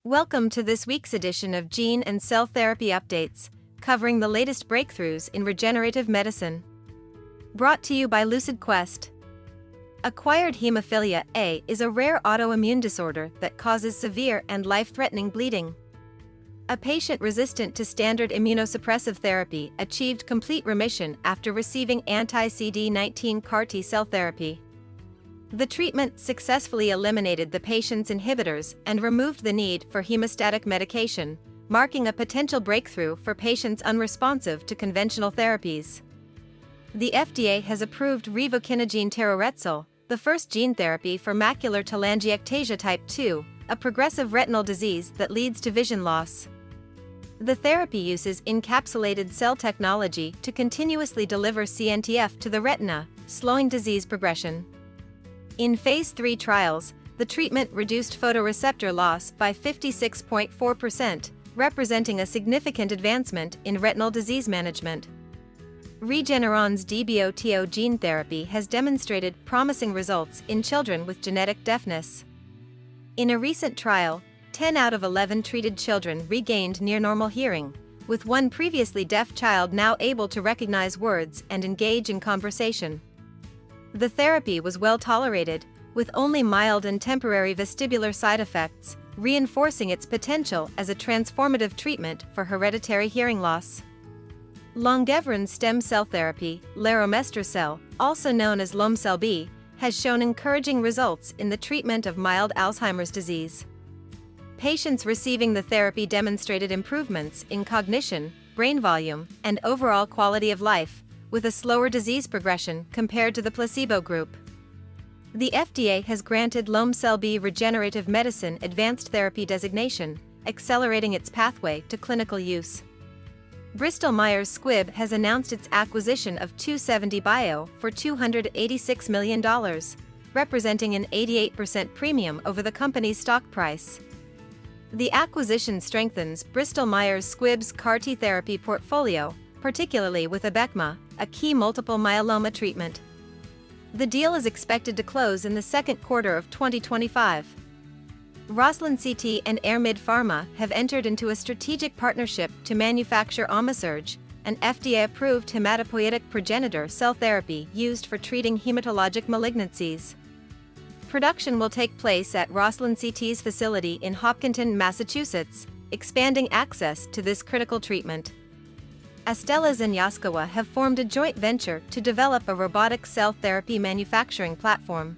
Welcome to this week's edition of Gene and Cell Therapy Updates, covering the latest breakthroughs in regenerative medicine. Brought to you by LucidQuest. Acquired hemophilia A is a rare autoimmune disorder that causes severe and life-threatening bleeding. A patient resistant to standard immunosuppressive therapy achieved complete remission after receiving anti-CD19 CAR T-cell therapy. The treatment successfully eliminated the patient's inhibitors and removed the need for hemostatic medication, marking a potential breakthrough for patients unresponsive to conventional therapies. The FDA has approved revokinogene taroretcel, the first gene therapy for macular telangiectasia type 2, a progressive retinal disease that leads to vision loss. The therapy uses encapsulated cell technology to continuously deliver CNTF to the retina, slowing disease progression. In Phase 3 trials, the treatment reduced photoreceptor loss by 56.4%, representing a significant advancement in retinal disease management. Regeneron's DBOTO gene therapy has demonstrated promising results in children with genetic deafness. In a recent trial, 10 out of 11 treated children regained near-normal hearing, with one previously deaf child now able to recognize words and engage in conversation. The therapy was well tolerated, with only mild and temporary vestibular side effects, reinforcing its potential as a transformative treatment for hereditary hearing loss. Longeveron stem cell therapy, laromestrocel, also known as Lomecel-B, has shown encouraging results in the treatment of mild Alzheimer's disease. Patients receiving the therapy demonstrated improvements in cognition, brain volume, and overall quality of life, with a slower disease progression compared to the placebo group. The FDA has granted Lomecel-B regenerative medicine advanced therapy designation, accelerating its pathway to clinical use. Bristol Myers Squibb has announced its acquisition of 2seventy bio for $286 million, representing an 88% premium over the company's stock price. The acquisition strengthens Bristol Myers Squibb's CAR T therapy portfolio, particularly with Abecma, a key multiple myeloma treatment. The deal is expected to close in the second quarter of 2025. Roslin CT and Airmid Pharma have entered into a strategic partnership to manufacture Omasurge, an FDA-approved hematopoietic progenitor cell therapy used for treating hematologic malignancies. Production will take place at Roslin CT's facility in Hopkinton, Massachusetts, expanding access to this critical treatment. Astellas and Yaskawa have formed a joint venture to develop a robotic cell therapy manufacturing platform.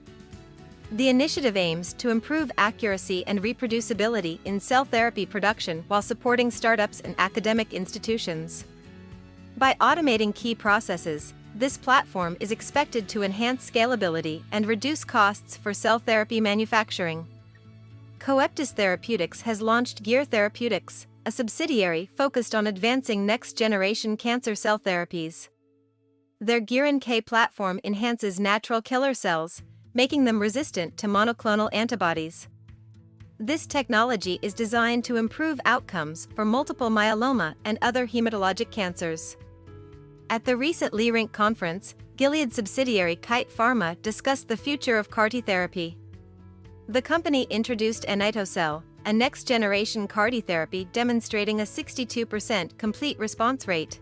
The initiative aims to improve accuracy and reproducibility in cell therapy production while supporting startups and academic institutions. By automating key processes, this platform is expected to enhance scalability and reduce costs for cell therapy manufacturing. Coeptis Therapeutics has launched Gear Therapeutics, a subsidiary focused on advancing next-generation cancer cell therapies. Their Gear-NK platform enhances natural killer cells, making them resistant to monoclonal antibodies. This technology is designed to improve outcomes for multiple myeloma and other hematologic cancers. At the recent LeRink conference, Gilead subsidiary Kite Pharma discussed the future of CAR T therapy. The company introduced Anito-cel, a next-generation CAR T therapy demonstrating a 62% complete response rate.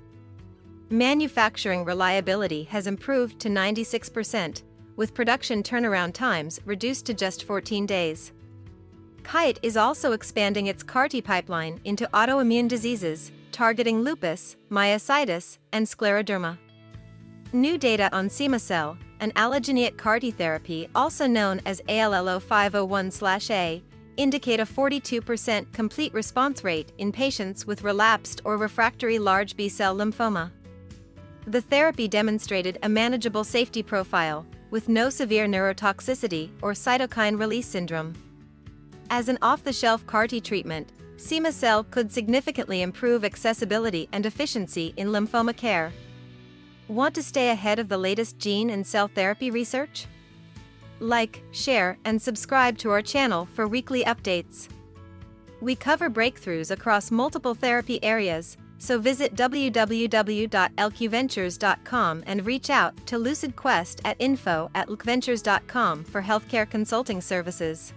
Manufacturing reliability has improved to 96%, with production turnaround times reduced to just 14 days. Kite is also expanding its CAR T pipeline into autoimmune diseases, targeting lupus, myositis, and scleroderma. New data on cema-cel, an allogeneic CAR T therapy also known as ALLO-501/A, indicate a 42% complete response rate in patients with relapsed or refractory large B-cell lymphoma. The therapy demonstrated a manageable safety profile, with no severe neurotoxicity or cytokine release syndrome. As an off-the-shelf CAR T treatment, cema-cel could significantly improve accessibility and efficiency in lymphoma care. Want to stay ahead of the latest gene and cell therapy research? Like, share, and subscribe to our channel for weekly updates. We cover breakthroughs across multiple therapy areas, so visit www.lqventures.com and reach out to LucidQuest at info@lqventures.com for healthcare consulting services.